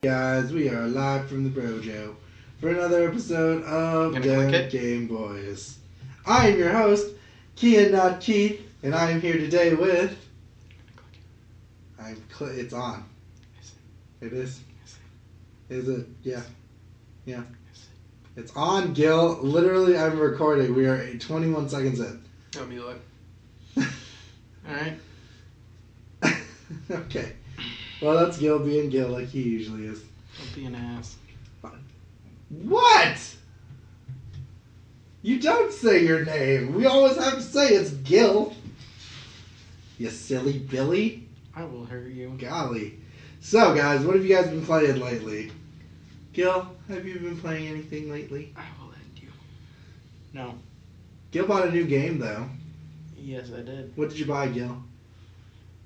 Guys, we are live from the Brojo for another episode of Dead Game Boys. I am your host, Kian not Keith, and I am here today with... It's on. It is? Is it? Yeah. Yeah. It's on, Gil. Literally, I'm recording. We are 21 seconds in. I'm Eli. Alright. Okay. Well, that's Gil being Gil like he usually is. Don't be an ass. What? You don't say your name. We always have to say it's Gil. You silly Billy. I will hurt you. Golly. So, guys, what have you guys been playing lately? Gil, have you been playing anything lately? I will end you. No. Gil bought a new game, though. Yes, I did. What did you buy, Gil?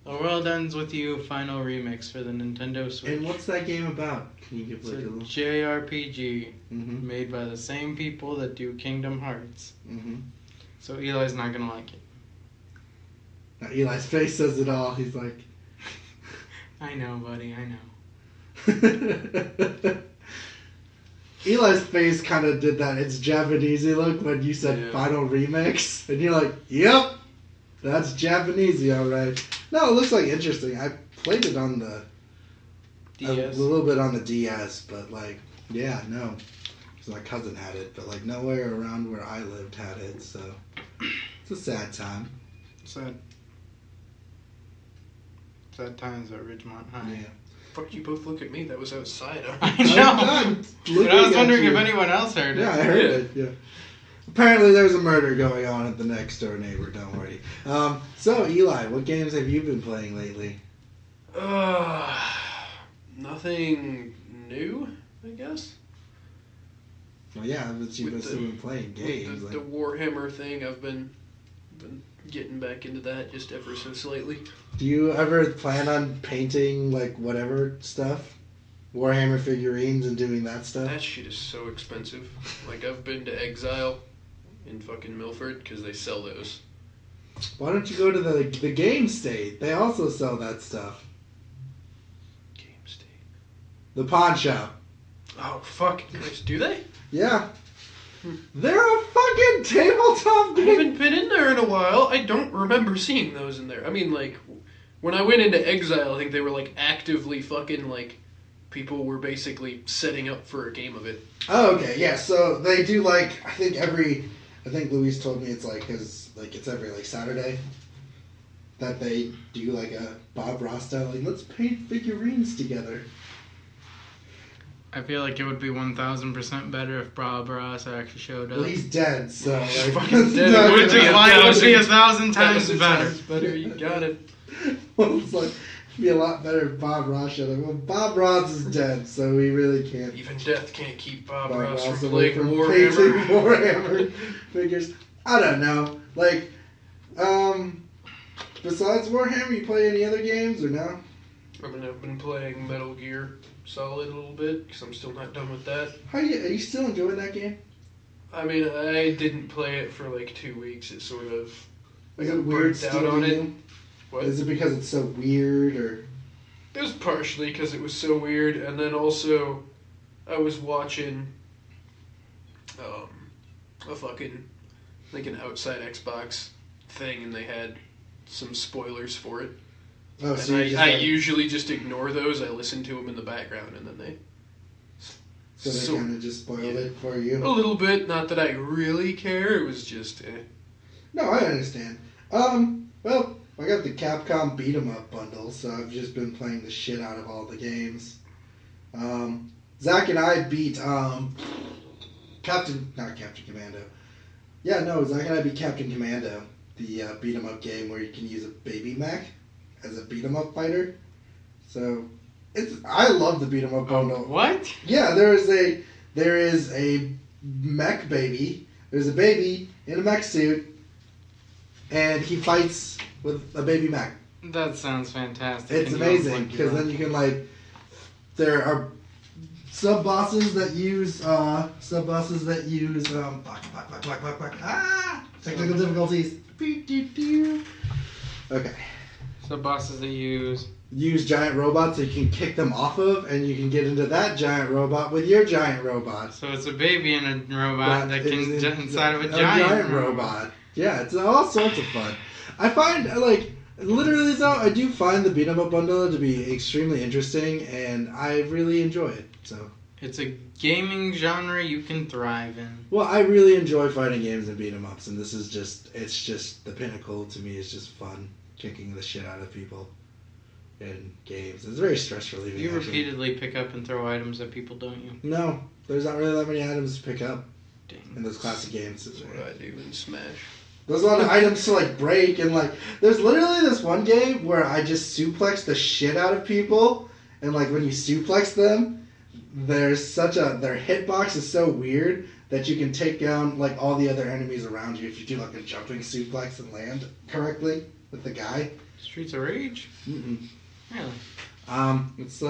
The World Ends With You Final Remix for the Nintendo Switch. And what's that game about? Can you give like a little... JRPG made by the same people that do Kingdom Hearts. So Eli's not going to like it. Now, Eli's face says it all. He's like... I know, buddy, I know. Eli's face kind of did that It's Japanesey look when you said Final Remix. And you're like, yep, that's Japanesey, alright. No, it looks like interesting. I played it on the... DS? A little bit on the DS, but like, yeah, no. Because my cousin had it, but like nowhere around where I lived had it, so... It's a sad time. Sad times at Ridgemont High. Yeah. Fuck, you both look at me. That was outside. I know. But I was wondering if anyone else heard it. Yeah, I heard it. Yeah. Apparently, there's a murder going on at the next door neighbor. Don't worry. So Eli, what games have you been playing lately? Nothing new, I guess. Well, yeah, but you've still been playing games. The Warhammer thing, I've been getting back into that just ever so slightly. Do you ever plan on painting like whatever stuff? Warhammer figurines and doing that stuff? That shit is so expensive. Like, I've been to Exile in fucking Milford because they sell those. Why don't you go to the Game State? They also sell that stuff. Game State. The pawn shop. Oh, fuck. Do they? Yeah. They're a fucking tabletop I game. haven't been in there in a while. I don't remember seeing those in there. I mean, like, when I went into Exile, I think they were, like, actively fucking, like, people were basically setting up for a game of it. Oh, okay, yeah, so they do, like, I think Louise told me it's, like, it's every, like, Saturday that they do, like, a Bob Ross style, like, let's paint figurines together. I feel like it would be 1,000% better if Bob Ross actually showed up. Well, he's dead, so... Like, fucking dead. Which is why it would be 1,000 times better. You got it. Well, it's like, it'd be a lot better if Bob Ross showed up. Well, Bob Ross is dead, so we really can't... Even death can't keep Bob Ross Ross from away playing from Warhammer. Warhammer figures. I don't know. Like, besides Warhammer, you play any other games, or no? I've been playing Metal Gear Solid a little bit, because I'm still not done with that. Are you still enjoying that game? I mean, I didn't play it for like 2 weeks. It sort of... Is it weird still on to it. you? What? Is it because it's so weird, or... It was partially because it was so weird, and then also I was watching a fucking, like, an outside Xbox thing, and they had some spoilers for it. Oh, so and I usually just ignore those. I listen to them in the background, and then they... So they kind of just spoiled it for you? A little bit. Not that I really care. It was just... No, I understand. Well, I got the Capcom Beat'em Up Bundle, so I've just been playing the shit out of all the games. Zach and I beat, not Captain Commando. Yeah, no, Zach and I beat Captain Commando, the beat-em-up game where you can use a baby mech as a beat-em-up fighter. So, I love the beat-em up bundle. What? Yeah, there is a mech baby. There's a baby in a mech suit, and he fights with a baby mech. That sounds fantastic. It's amazing, because then you can, like, there are sub-bosses that use, technical difficulties. Okay. Sub-bosses that use... use giant robots that you can kick them off of, and you can get into that giant robot with your giant robot. So it's a baby and a robot that can jump inside of a giant robot. Yeah, it's all sorts of fun. I find, like, literally though, I do find the Beat 'em Up Bundle to be extremely interesting, and I really enjoy it. So it's a gaming genre you can thrive in. Well, I really enjoy fighting games and beat 'em ups, and this is it's just the pinnacle to me. It's just fun, kicking the shit out of people in games. It's very stress relieving. You repeatedly pick up and throw items at people, don't you? No, there's not really that many items to pick up. Dang. In those classic games. That's what I do in Smash. There's a lot of items to like break, and like there's literally this one game where I just suplex the shit out of people, and like when you suplex them, their hitbox is so weird that you can take down like all the other enemies around you if you do like a jumping suplex and land correctly with the guy. Streets of Rage? Mm-mm. Really? It's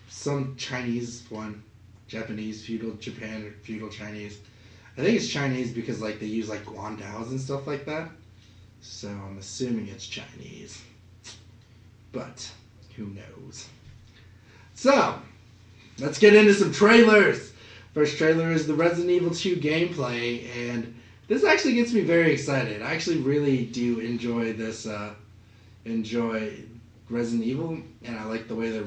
some Chinese one, Japanese feudal Chinese. I think it's Chinese because like they use like guandaos and stuff like that. So I'm assuming it's Chinese. But who knows? So, let's get into some trailers. First trailer is the Resident Evil 2 gameplay, and this actually gets me very excited. I actually really do enjoy this, enjoy Resident Evil, and I like the way they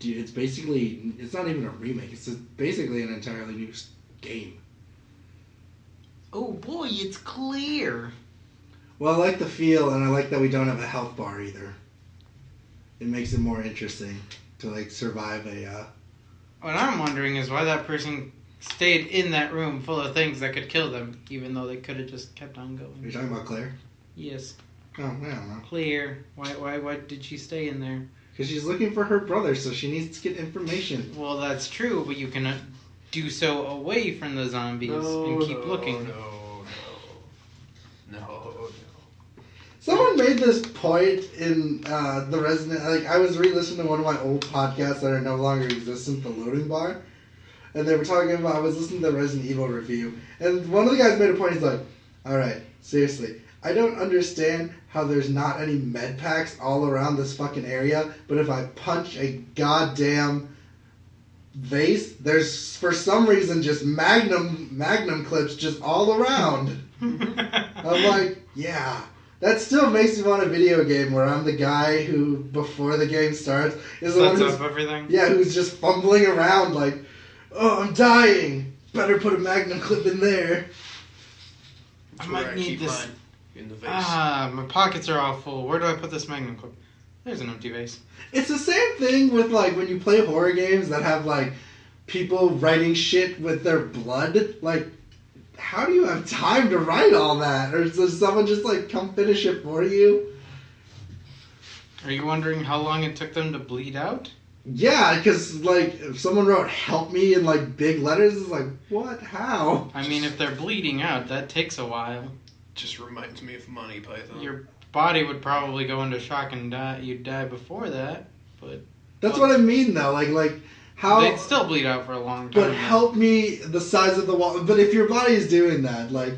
it's basically, it's not even a remake, it's basically an entirely new game. Oh boy, it's clear. Well, I like the feel, and I like that we don't have a health bar either. It makes it more interesting to like survive a. What I'm wondering is why that person stayed in that room full of things that could kill them, even though they could have just kept on going. Are you talking about Claire? Yes. Oh, I don't know. Claire. Why did she stay in there? Because she's looking for her brother, so she needs to get information. Well, that's true, but you can do so away from the zombies and keep looking. No. Someone made this point in the Resident... Like, I was re-listening to one of my old podcasts that are no longer existent, The Loading Bar. And they were talking about... I was listening to the Resident Evil review. And one of the guys made a point. He's like, alright, seriously. I don't understand how there's not any med packs all around this fucking area. But if I punch a goddamn vase, there's, for some reason, just magnum clips just all around. I'm like, yeah... That still makes me want a video game where I'm the guy who, before the game starts, is the one sets up everything. Yeah, who's just fumbling around like, oh, I'm dying. Better put a magnum clip in there. I might need this. In the vase. My pockets are all full. Where do I put this magnum clip? There's an empty vase. It's the same thing with like when you play horror games that have like people writing shit with their blood. Like, how do you have time to write all that? Or does someone just like come finish it for you? Are you wondering how long it took them to bleed out? Yeah, because like if someone wrote "help me" in like big letters, it's like, what? How? I mean, if they're bleeding out, that takes a while. Just reminds me of Monty Python. Your body would probably go into shock and die. You'd die before that, but that's what I mean though. Like how they'd still bleed out for a long time. But help me the size of the wall. But if your body is doing that, like,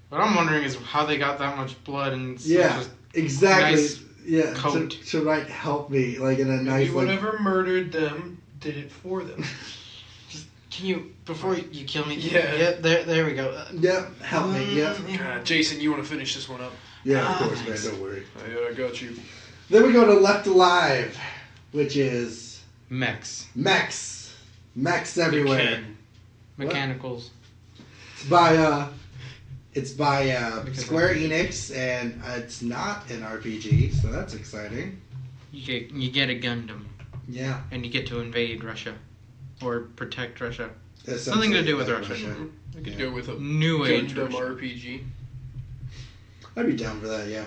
what I'm wondering is how they got that much blood and exactly. Nice coat. To write "help me" like in a nice. Maybe whatever murdered them did it for them. Just can you before you kill me? Yeah. There we go. Yep, help me. Yep. Jason, you want to finish this one up? Yeah, of course, man. Don't worry. I got you. Then we go to Left Alive, which is mechs everywhere. Mechanicals. It's by Square Enix, and it's not an RPG, so that's exciting. You get a Gundam. Yeah. And you get to invade Russia. Or protect Russia. Something to do with Russia. I could go with a New Age Gundam RPG. I'd be down for that, yeah.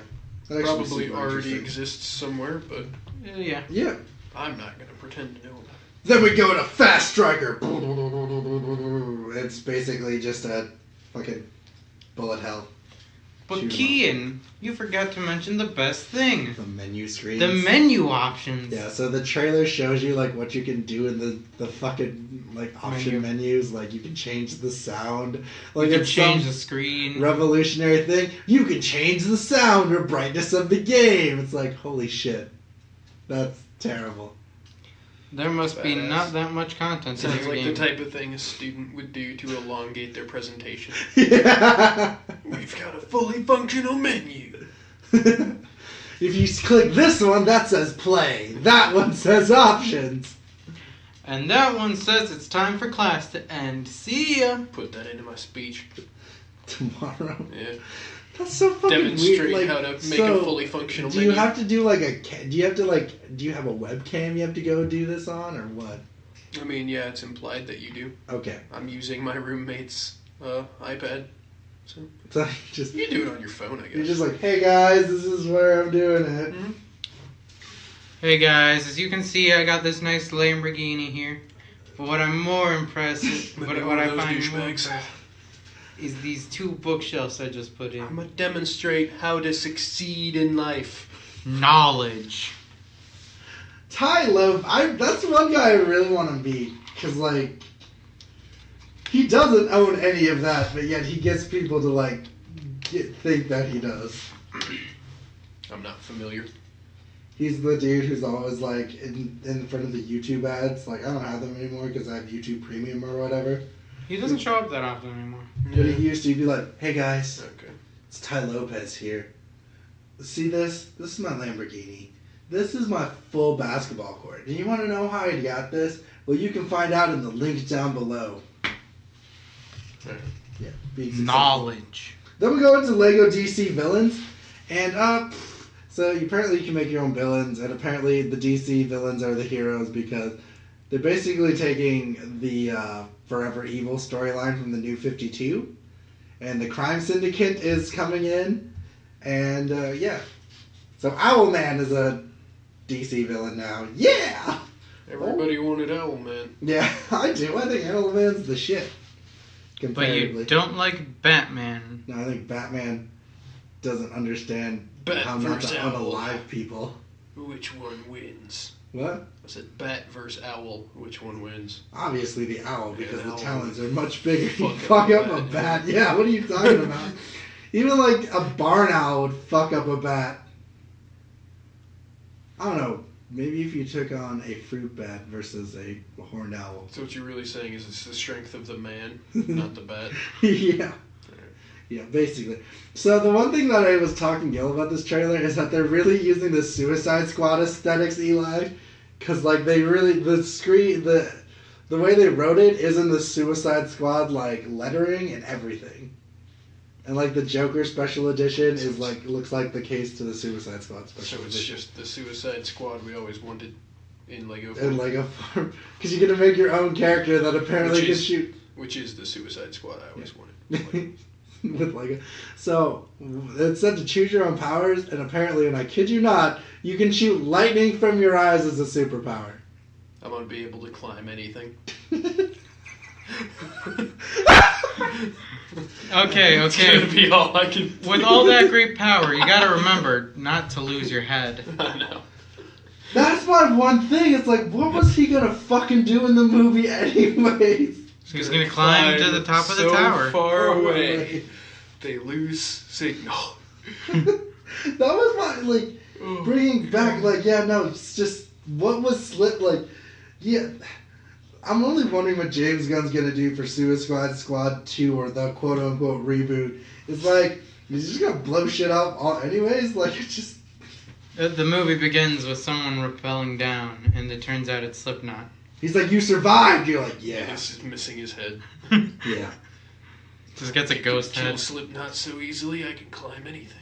Probably already exists somewhere, but... Yeah. Yeah. I'm not going to pretend to know about it. Then we go to Fast Striker. It's basically just a fucking bullet hell. But Kian, you forgot to mention the best thing. The menu screens. The menu options. Yeah, so the trailer shows you like what you can do in the fucking like option menus. Like you can change the sound. Like you can change the screen. Revolutionary thing. You can change the sound or brightness of the game. It's like, holy shit. Terrible. There must be Badass. not that much content in Sounds your like game. the type of thing a student would do to elongate their presentation. Yeah. We've got a fully functional menu. If you click this one, that says play. That one says options. And that one says it's time for class to end. See ya! Put that into my speech. Tomorrow. Yeah. That's so fucking Demonstrate weird. Like, how to make a fully functional do menu. you have to do like do you have a webcam you have to go do this on, or what? I mean, yeah, it's implied that you do. Okay. I'm using my roommate's iPad. So So just you do it on your phone, I guess. you're just like, hey guys, this is where I'm doing it. Mhm. Hey guys, as you can see, I got this nice Lamborghini here. But what I'm more impressed with, Look at what all I those find more douchebags. impressive is these 2 bookshelves I just put in. I'm gonna demonstrate how to succeed in life. Knowledge. Ty Loeb, that's one guy I really want to meet, because like he doesn't own any of that, but yet he gets people to like think that he does. I'm not familiar. He's the dude who's always like in front of the YouTube ads. Like, I don't have them anymore because I have YouTube Premium or whatever. He doesn't show up that often anymore. But he used to be like, hey guys, Okay. it's Ty Lopez here. See this? This is my Lamborghini. This is my full basketball court. And you want to know how I got this? Well, you can find out in the link down below. Right. Yeah. being successful. Knowledge. Then we go into Lego DC villains. And, so apparently you can make your own villains. And apparently the DC villains are the heroes because they're basically taking the Forever Evil storyline from the New 52. And the Crime Syndicate is coming in. And, yeah. So Owlman is a DC villain now. Yeah! Everybody wanted Owlman. Yeah, I do. I think Owlman's the shit. But Comparatively. you don't like Batman. No, I think Batman doesn't understand Bat how not versus to Owl. unalive people. Which one wins? What? I said Bat versus Owl. Which one wins? Obviously the owl, because Yeah, the owl. talons are much bigger. You Fuck fuck up up a a bat. bat. Yeah, what are you talking about? Even like a barn owl would fuck up a bat. I don't know. Maybe if you took on a fruit bat versus a horned owl. So what you're really saying is it's the strength of the man, not the bat. Yeah. Yeah, basically. So the one thing that I was talking Gil about this trailer is that they're really using the Suicide Squad aesthetics, Eli. Because, like, they really, the way they wrote it is in the Suicide Squad, like, lettering and everything. And, like, the Joker special edition is, like, looks like the case to the Suicide Squad special So it's edition. just the Suicide Squad we always wanted in Lego And form, Lego form. Because you get to make your own character that apparently Which can is- shoot. which is the Suicide Squad I always wanted. With Lego. So, it's said to choose your own powers, and apparently, and I kid you not, you can shoot lightning from your eyes as a superpower. I'm gonna be able to climb anything. Okay, It's gonna okay. be all I can. With all that great power, you gotta remember not to lose your head. I know. That's my one thing. It's like, what was he gonna fucking do in the movie anyways? So he's gonna climb to the top of the so tower. far away. They lose signal. That was my, like, Oh, bringing back, like, yeah, no, it's just, what was Slip, like, yeah, I'm only wondering what James Gunn's gonna do for Suicide Squad 2 or the quote-unquote reboot. It's like, he's just gonna blow shit up all anyways? Like, it's just... The movie begins with someone rappelling down, and it turns out it's Slipknot. He's like, you survived! You're like, yeah, yeah. this is missing his head. Yeah. Just gets a ghost Kill head. Slipknot so easily I can climb anything.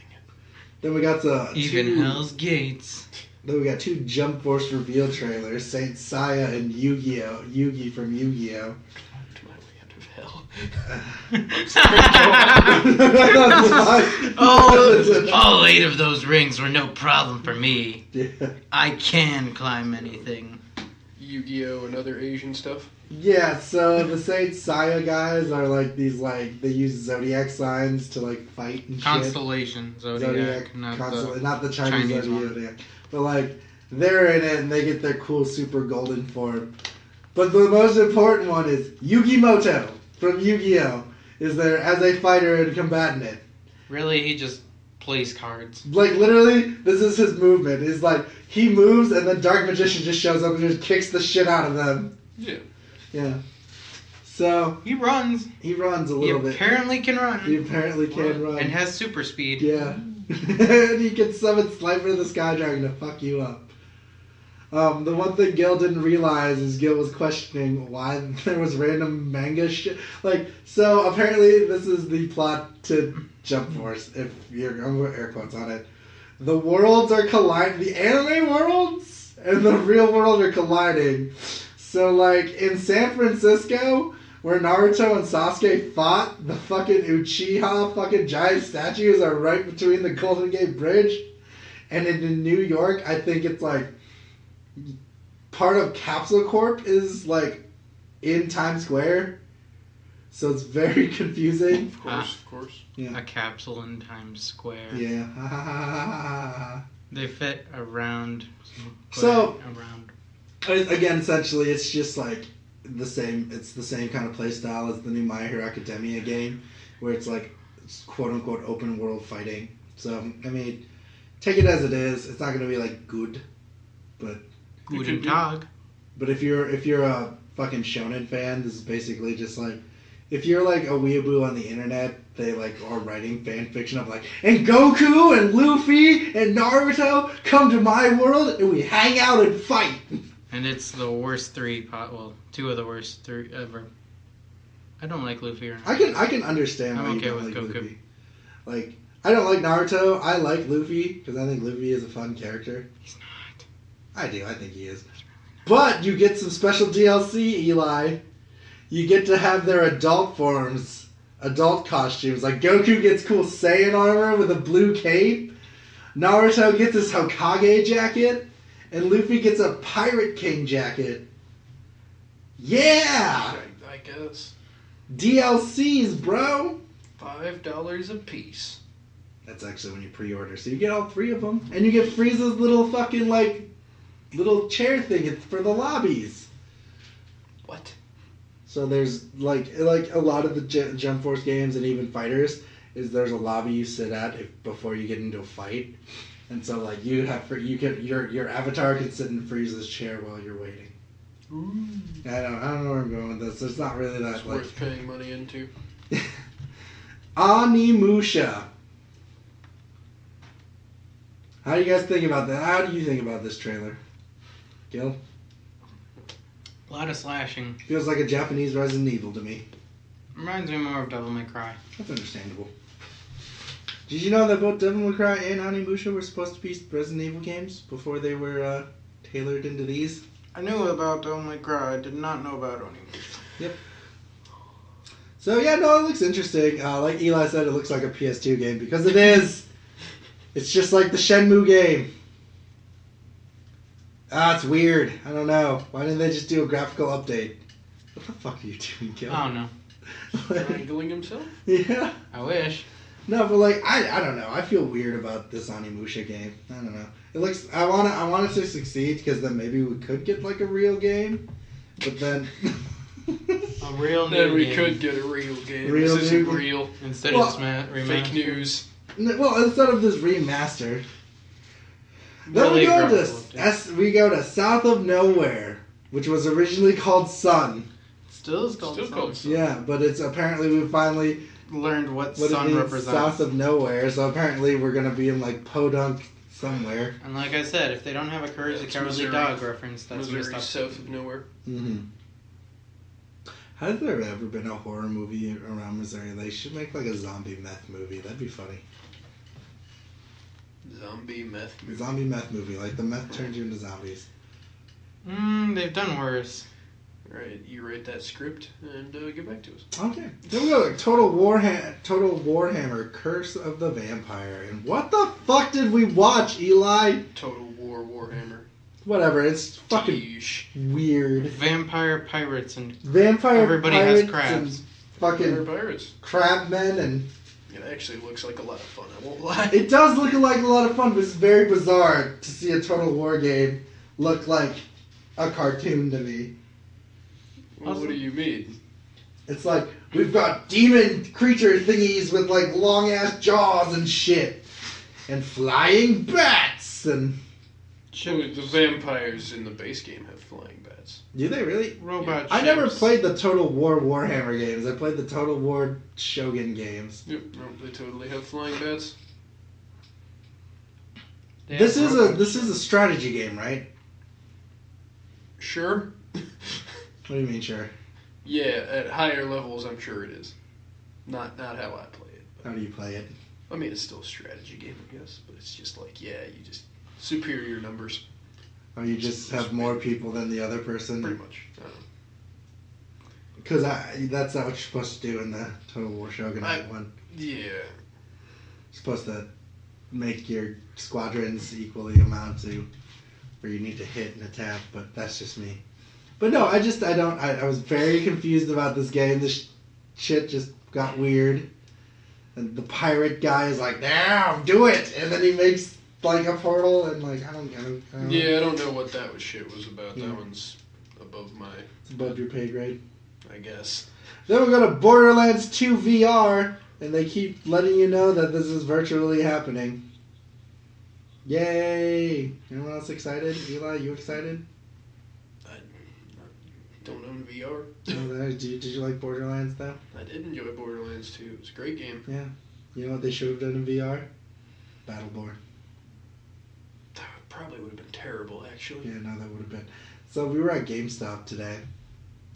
Then we got the Even Hell's Gates. Then we got 2 Jump Force reveal trailers, Saint Seiya and Yu-Gi-Oh! Yugi from Yu-Gi-Oh! To my way out of hell. I'm sorry, Oh, all 8 of those rings were no problem for me. Yeah. I can climb anything. Yu-Gi-Oh! And other Asian stuff. Yeah, so the Saint Seiya guys are like these, like, they use zodiac signs to, like, fight and shit. Constellation, Zodiac, not not the Chinese Chinese one. zodiac. But, like, they're in it and they get their cool super golden form. But the most important one is Yugimoto from Yu-Gi-Oh! Is there as a fighter and combatant it. Really, he just place cards. Like, literally, this is his movement. It's like, he moves, and then Dark Magician just shows up and just kicks the shit out of them. Yeah. Yeah. So... He runs. He runs a little bit. He apparently can run. He apparently can run. And has super speed. Yeah. And he can summon Slifer the Sky Dragon to fuck you up. The one thing Gil didn't realize is Gil was questioning why there was random manga shit. Like, so apparently this is the plot to Jump Force, if you're going to put air quotes on it. The worlds are colliding. The anime worlds and the real world are colliding. So, like, in San Francisco, where Naruto and Sasuke fought, the fucking Uchiha fucking giant statues are right between the Golden Gate Bridge. And in New York, I think it's like part of Capsule Corp is like in Times Square. So it's very confusing. Of course. Yeah. A capsule in Times Square. Yeah. They fit around. So, around. Again, essentially, it's just like the same. It's the same kind of play style as the new My Hero Academia game, where it's like quote unquote open world fighting. So I mean, take it as it is. It's not going to be like good, but Guten Tag. But if you're a fucking shonen fan, this is basically just like if you're like a weeaboo on the internet, they like are writing fan fiction of like, and Goku and Luffy and Naruto come to my world and we hang out and fight. And it's the worst two of the worst three ever. I don't like Luffy or Naruto. I can understand why I'm you okay don't with like Goku. Luffy. Like, I don't like Naruto. I like Luffy because I think Luffy is a fun character. He's not. I do. I think he is. But you get some special DLC, Eli. You get to have their adult forms, adult costumes. Like Goku gets cool Saiyan armor with a blue cape. Naruto gets his Hokage jacket. And Luffy gets a Pirate King jacket. Yeah! I guess. DLCs, bro! $5 a piece. That's actually when you pre-order. So you get all three of them. And you get Frieza's little fucking, like, little chair thing for the lobbies. What? So there's, like a lot of the Jump Force games and even Fighters, is there's a lobby you sit at before you get into a fight. And so, like, your avatar can sit in Frieza's chair while you're waiting. Ooh. I don't know where I'm going with this. It's not really that, It's like... worth paying money into. Onimusha. How do you guys think about that? How do you think about this trailer? Gil? A lot of slashing. Feels like a Japanese Resident Evil to me. Reminds me more of Devil May Cry. That's understandable. Did you know that both Devil May Cry and Onimusha were supposed to be Resident Evil games before they were tailored into these? I knew about Devil May Cry. I did not know about Onimusha. Yep. So yeah, no, it looks interesting. Like Eli said, it looks like a PS2 game because it is. It's just like the Shenmue game. It's weird. I don't know. Why didn't they just do a graphical update? What the fuck are you doing, Gil? I don't know. Strangling himself? Yeah. I wish. No, but like I don't know. I feel weird about this Onimusha game. I don't know. It looks. I want it to succeed because then maybe we could get like a real game. But then. A real new Then we game. could get a real game. Real This isn't new- real. Instead Well, of just remaster. Fake news. Well, instead of this remaster, then Really we go graphical update. we go to South of Nowhere, which was originally called Sun. Still is called Still Sun. called Sun. Yeah, but it's apparently we finally Learned what it sun means represents. South of Nowhere. So apparently we're gonna be in like Podunk somewhere. And like I said, if they don't have a Courage the That's Cowardly Missouri. Dog reference, that's Missouri, messed up. south of nowhere. Mm-hmm. Has there ever been a horror movie around Missouri? They should make like a zombie meth movie. That'd be funny. Zombie meth movie. Zombie meth movie, like the meth turns you into zombies. They've done worse. Alright, you write that script and get back to us. Okay. Then we go to Total Warhammer, Curse of the Vampire. And what the fuck did we watch, Eli? Total War Warhammer. Whatever, it's fucking Yeesh. weird. Vampire pirates and Vampire Everybody pirates has crabs. and They're fucking pirates. crabmen and... It actually looks like a lot of fun, I won't lie. It does look like a lot of fun, but it's very bizarre to see a Total War game look like a cartoon to me. Well, what do you mean? It's like, we've got demon creature thingies with like long ass jaws and shit. and flying bats and. The vampires in the base game have flying bats. Do they really? Robot I never ships. played the Total War Warhammer games. I played the Total War Shogun games. Yep, no, they totally have flying bats. They This have is robots. a strategy game, right? Sure. What do you mean, sure? Yeah, at higher levels, I'm sure it is. Not how I play it. How do you play it? I mean, it's still a strategy game, I guess, but it's just like, you just superior numbers, Or you just have more people than the other person? pretty much. Because that's not what you're supposed to do in the Total War Shogun one. Yeah. You're supposed to make your squadrons equally amount to where you need to hit and attack, but that's just me. But no, I was very confused about this game. This shit just got weird. And the pirate guy is like, now do it! And then he makes like a portal and like, I don't get it. Yeah, I don't know what that shit was about. Yeah. That one's above my, It's above your pay grade. I guess. Then we go to Borderlands 2 VR, and they keep letting you know that this is virtually happening. Yay! Anyone else excited? Eli, you excited? I don't own VR. Oh, did you like Borderlands though? I did enjoy Borderlands 2. It was a great game. Yeah. You know what they should have done in VR? Battleborn. That probably would have been terrible, actually. Yeah, no, that would have been. So we were at GameStop today,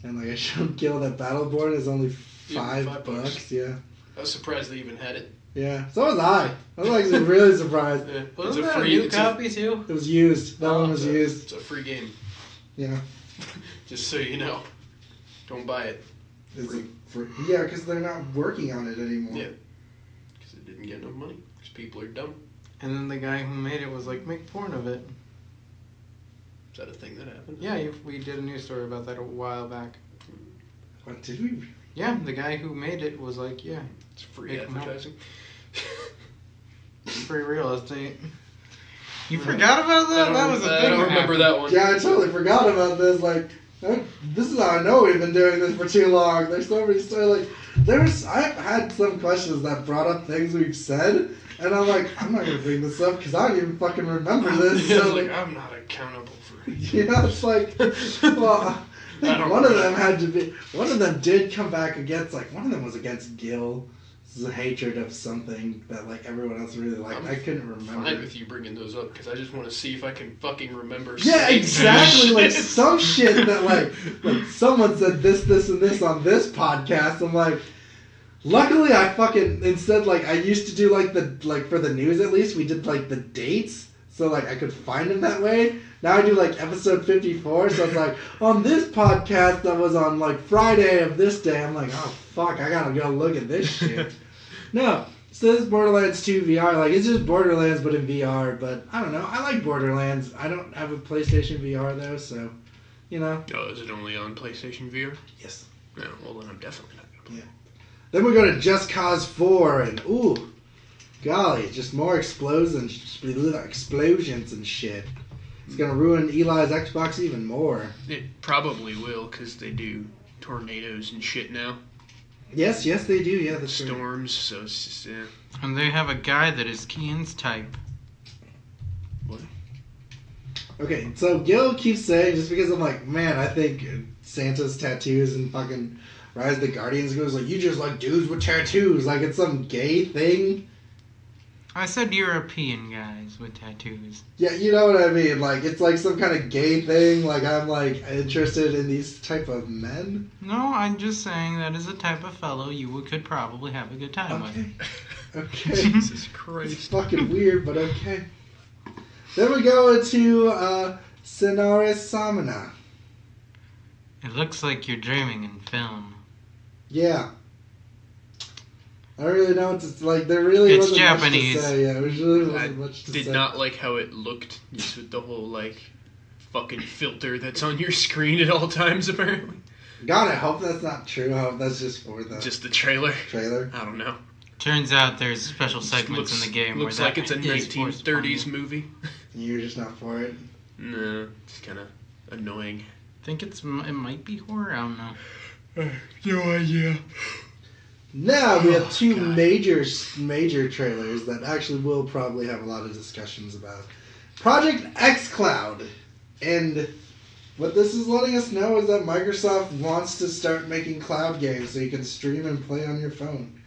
and like I showed Gil that Battleborn is only $5. $5. Yeah. I was surprised they even had it. Yeah. So was I. I was like really surprised. Yeah. It's Wasn't a that a free new it's copy too? It was used. That one was used. It's a free game. Yeah. Just so you know. Don't buy it. Is it free? Yeah, because they're not working on it anymore. Yeah. Because it didn't get enough money. Because people are dumb. And then the guy who made it was like, make porn of it. Is that a thing that happened? Yeah, we did a news story about that a while back. What did we? Yeah, the guy who made it was like, yeah, It's free Make 'em up. advertising. free real estate. You forgot about that? That was a I thing. don't that remember happened. that one. Yeah, I totally forgot about this. Like, this is how I know we've been doing this for too long. There's so many stories. Like, I've had some questions that brought up things we've said, and I'm like, I'm not gonna bring this up because I don't even fucking remember this. Yeah, So, like, I'm not accountable for it. you know, it's like, well, I think one of them had to be. One of them did come back against. Like, one of them was against Gil. This is a hatred of something that like everyone else really liked. I couldn't remember. Fine with you bringing those up because I just want to see if I can fucking remember. Yeah, saying exactly. some Like shit. some shit that like someone said this, and this on this podcast. I'm like, luckily I fucking instead like I used to do like for the news at least we did like the dates so like I could find them that way. Now I do like episode 54, so it's like on this podcast that was on like Friday of this day. I'm like, oh fuck, I gotta go look at this shit. No. So this is Borderlands 2 VR. Like, it's just Borderlands, but in VR. But, I don't know. I like Borderlands. I don't have a PlayStation VR, though, so, you know. Oh, is it only on PlayStation VR? Yes. No, well then I'm definitely not going to play. Yeah. Then we go to Just Cause 4, and, ooh, golly, just more explosions and shit. It's gonna ruin Eli's Xbox even more. It probably will because they do tornadoes and shit now. Yes, they do. Yeah, that's true. Storms, so it's just, yeah. And they have a guy that is Kian's type. What? Okay, so Gil keeps saying, just because I'm like, man, I think Santa's tattoos and fucking Rise of the Guardians goes like, you just like dudes with tattoos, like it's some gay thing. I said European guys with tattoos. Yeah, you know what I mean. Like it's like some kind of gay thing. Like I'm like interested in these type of men. No, I'm just saying that is a type of fellow you could probably have a good time with. Okay. Jesus It's Christ. fucking weird, but okay. Then we go into Senare Samana. It looks like you're dreaming in film. Yeah. I don't really know what to like. There really It's wasn't Japanese. much to say. Yeah, there really I wasn't much to did say. not like how it looked, just with the whole, like, fucking filter that's on your screen at all times, apparently. God, I hope that's not true. I hope that's just for the Just the trailer. trailer. I don't know. Turns out there's special segments Looks- in the game Looks where like that it's a is forced upon 1930s you. movie. You're just not for it. No, it's kind of annoying. I think it might be horror. I don't know. No idea. Now we have Oh, two God. major trailers that actually will probably have a lot of discussions about. Project xCloud. And what this is letting us know is that Microsoft wants to start making cloud games so you can stream and play on your phone.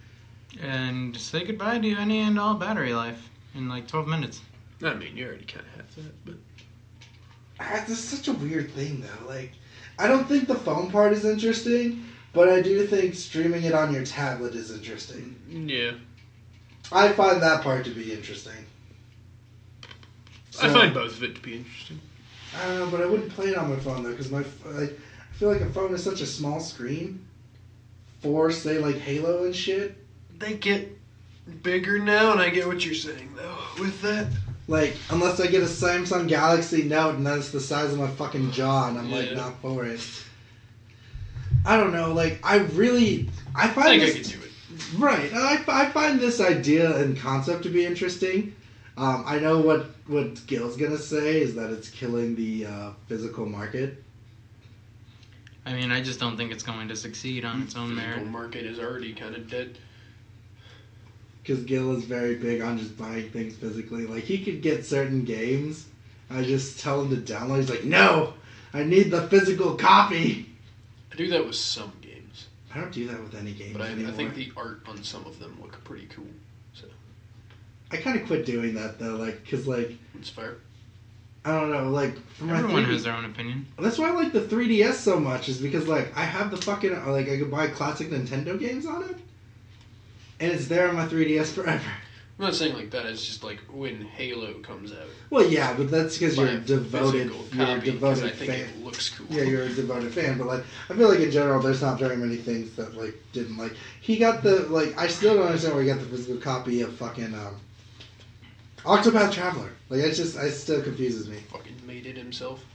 And say goodbye to any and all battery life in like 12 minutes. I mean, you already kind of have that, but This is such a weird thing, though. Like, I don't think the phone part is interesting, but I do think streaming it on your tablet is interesting. yeah. I find that part to be interesting. I So- find both of it to be interesting. I don't know, but I wouldn't play it on my phone, though, because I feel like a phone is such a small screen for, say, like Halo and shit. They get bigger now, and I get what you're saying, though, with that. Like, unless I get a Samsung Galaxy Note and that's the size of my fucking jaw, and I'm like, Yeah. not for it. I don't know, like, I find I think this... I could do it. Right. I find this idea and concept to be interesting. I know what Gil's gonna say is that it's killing the physical market. I mean, I just don't think it's going to succeed on its own The physical merit. market is already kind of dead. Because Gil is very big on just buying things physically. Like, he could get certain games. I just tell him to download. He's like, no! I need the physical copy! I do that with some games, I don't do that with any games but I anymore. think the art on some of them look pretty cool. So I kind of quit doing that, though. Like, because, like, it's fair. I don't know. Like, for my Everyone 3D has their own opinion. That's why I like the 3DS so much, is because, like, I have the fucking, like, I could buy classic Nintendo games on it, and it's there on my 3DS forever. I'm not saying like that. It's just like when Halo comes out. Well, yeah, but that's because buy you're a a devoted, physical you're a copy 'cause devoted I think fan. it looks cool. Yeah, you're a devoted fan, but, like, I feel like in general, there's not very many things that, like, didn't, like, he got the, like, I still don't understand where he got the physical copy of fucking, Octopath Traveler. Like, it still confuses me. Fucking made it himself.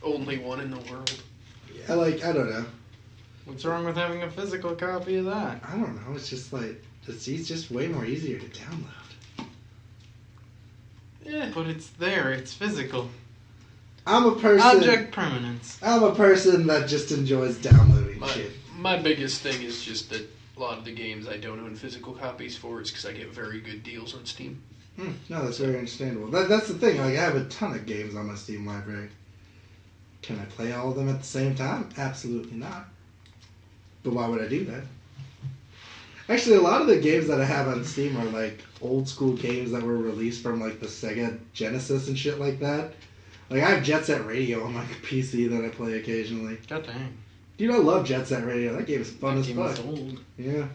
Only one in the world. I don't know. What's wrong with having a physical copy of that? I don't know, it's just, like, it's just way more easier to download. Yeah. But it's there. It's physical. I'm a person. Object permanence. I'm a person that just enjoys downloading shit. My biggest thing is just that a lot of the games I don't own physical copies for is because I get very good deals on Steam. No, that's very understandable. That's the thing. Like, I have a ton of games on my Steam library. Can I play all of them at the same time? Absolutely not. But why would I do that? Actually, a lot of the games that I have on Steam are like old school games that were released from like the Sega Genesis and shit like that. Like, I have Jet Set Radio on my PC that I play occasionally. God dang. Dude, I love Jet Set Radio. That game is fun That as game fuck. is old. Yeah.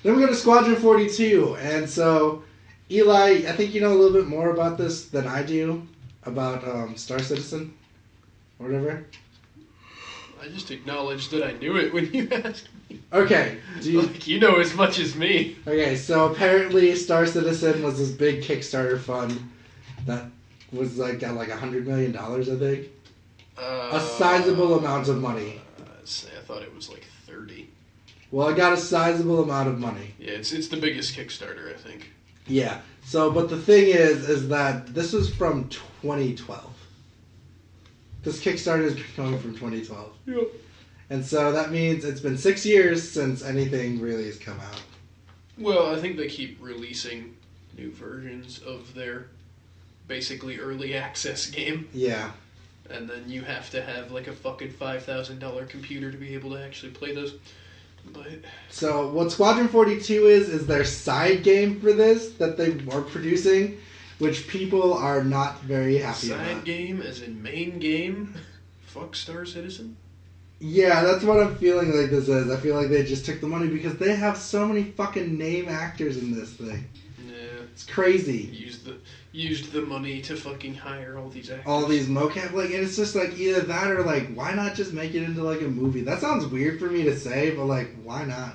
Then we go to Squadron 42, and so Eli, I think you know a little bit more about this than I do about Star Citizen, or whatever. I just acknowledged that I knew it when you asked me. Okay, Like, you know as much as me. okay. So apparently, Star Citizen was this big Kickstarter fund that was like got like $100 million, I think. A sizable amount of money. I thought it was like 30. Well, it got a sizable amount of money. Yeah, it's the biggest Kickstarter, I think. Yeah. So, but the thing is that this was from 2012. This Kickstarter is going from 2012. Yep. And so that means it's been 6 years since anything really has come out. Well, I think they keep releasing new versions of their basically early access game. Yeah. And then you have to have like a fucking $5,000 computer to be able to actually play those. But So what Squadron 42 is their side game for this that they are producing, which people are not very happy side about. game as in main game? Fuck Star Citizen? Yeah, that's what I'm feeling like this is. I feel like they just took the money because they have so many fucking name actors in this thing. Yeah. It's crazy. Used the money to fucking hire all these actors. All these mocap, like, and it's just like either that or like, why not just make it into like a movie? That sounds weird for me to say, but like, why not?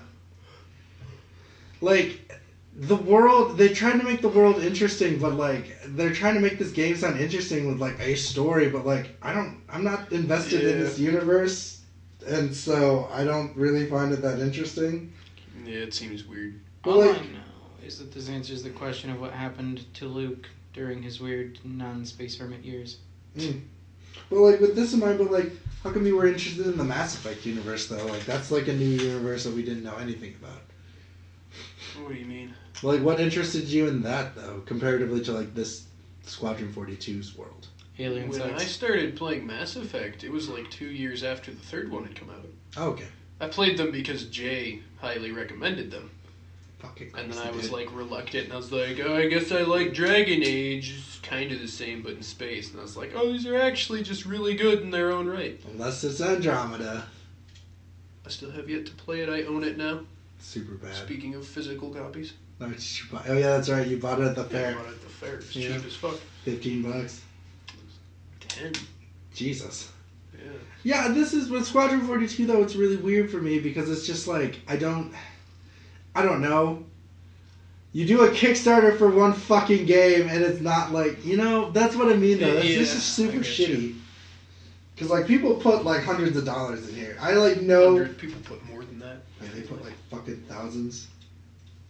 Like, the world, they're trying to make the world interesting, but like, they're trying to make this game sound interesting with like a story, but like, I'm not invested in this universe, and so I don't really find it that interesting. Yeah, it seems weird. Well, All like- I know is that this answers the question of what happened to Luke during his weird non-space hermit years. But like with this in mind, but like How come you were interested in the Mass Effect universe, though? Like, that's like a new universe that we didn't know anything about. What do you mean? Like, what interested you in that, though, comparatively to, like, this Squadron 42's world? Alien When sex. I started playing Mass Effect, it was like 2 years after the third one had come out. Oh, okay. I played them because Jay highly recommended them. Fucking And then Christ, I was dude. like reluctant, and I was like, oh, I guess I like Dragon Age. It's kind of the same, but in space. And I was like, oh, these are actually just really good in their own right. Unless it's Andromeda. I still have yet to play it. I own it now. Super bad. Speaking of physical copies. Oh, yeah, that's right. You bought it at the I fair. bought it at the fair. It's Yeah. cheap as fuck. $15. 10. Jesus. Yeah. Yeah, this is with Squadron 42 though. It's really weird for me because it's just like I don't know. You do a Kickstarter for one fucking game and it's not like that's what I mean though. That's just super I get shitty. Because like people put like hundreds of dollars in here. I like know 100 people put more than that. yeah, they put like fucking thousands.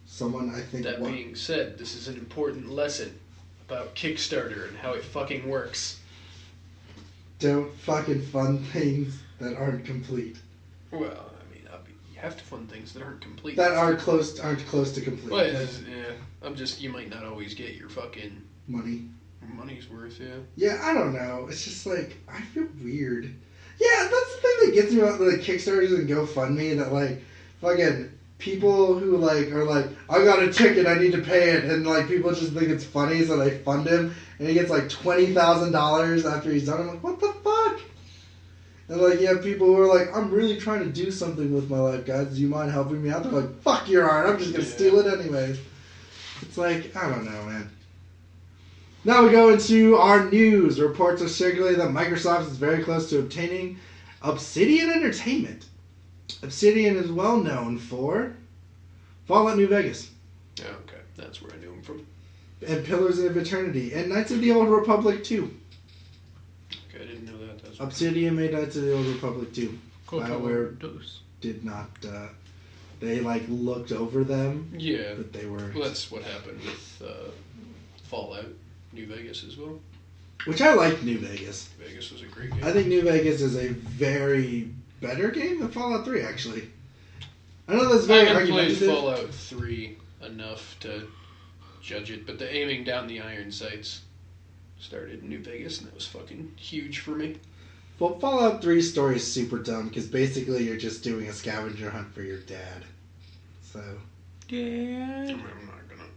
Someone I think That being said, this is an important lesson about Kickstarter and how it fucking works. don't fucking fund things that aren't complete. Well, I mean, you have to fund things that aren't complete. That aren't close to complete. Well, you might not always get your fucking Money. money's worth, yeah. Yeah, I don't know. It's just like I feel weird. Yeah, that's the thing that gets me about the Kickstarters and GoFundMe that like fucking people who like are like, I got a ticket, I need to pay it, and like people just think it's funny, so they fund him, and he gets like $20,000 after he's done. I'm like, what the fuck? And like you have people who are like, I'm really trying to do something with my life, guys. Do you mind helping me out? They're like, fuck your art, I'm just gonna steal it anyways. It's like, I don't know, man. Now we go into our news. Reports are circulating that Microsoft is very close to obtaining Obsidian Entertainment. Obsidian is well known for Fallout New Vegas Yeah, okay. That's where I knew him from. and Pillars of Eternity and Knights of the Old Republic 2. Okay, I didn't know that. That's Obsidian made Knights of the Old Republic 2. BioWare Dose. did not, they like looked over them, yeah. but they were... Well, that's what happened with Fallout New Vegas as well. Which I like New Vegas. Vegas was a great game. I think New Vegas is a very better game than Fallout 3, actually. I know that's very I haven't played argumentative. Fallout 3 enough to judge it, but the aiming down the iron sights started in New Vegas, and that was fucking huge for me. Well, Fallout 3's story is super dumb because basically you're just doing a scavenger hunt for your dad. So, Yeah. I'm not gonna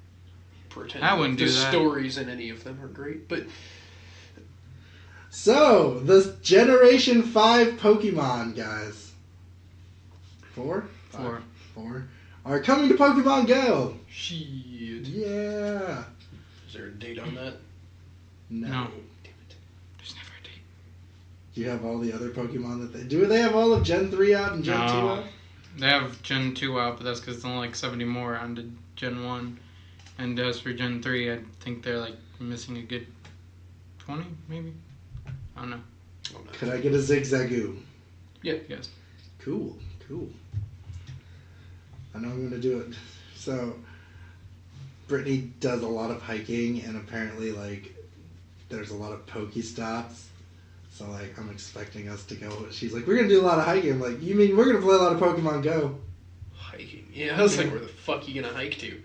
pretend I wouldn't the do that. stories in any of them are great, but the Generation 5 Pokemon, guys. 4? Four. 4 are coming to Pokemon Go. shit. Yeah. Is there a date on that? No. Damn it. There's never a date. Do you have all the other Pokemon that they... Do they have all of Gen 3 out and Gen 2 No. out? They have Gen 2 out, but that's because it's only like 70 more onto Gen 1. And as for Gen 3, I think they're like missing a good 20, maybe? I don't know. Oh, no. Could I get a Zigzagoon? Yes. Cool. I know I'm going to do it. So, Brittany does a lot of hiking, and apparently, like, there's a lot of Pokestops. So, like, I'm expecting us to go. She's like, we're going to do a lot of hiking. I'm like, you mean we're going to play a lot of Pokemon Go? Hiking. Yeah, I was like, where the fuck you gonna hike to?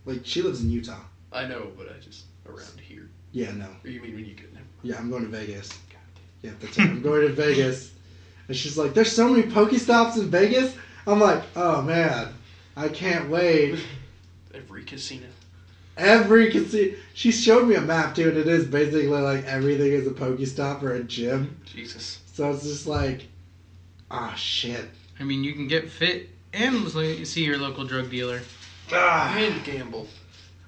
Like, she lives in Utah. I know, but I just around here. Yeah, no. Or you mean when you get there? Yeah, I'm going to Vegas. Yeah, that's right. I'm going to Vegas. And she's like, there's so many Pokestops in Vegas? I'm like, oh, man. I can't wait. Every casino. Every casino. She showed me a map too, and it is basically like everything is a Pokestop or a gym. Jesus. So it's just like, shit. I mean, you can get fit and see your local drug dealer. And gamble.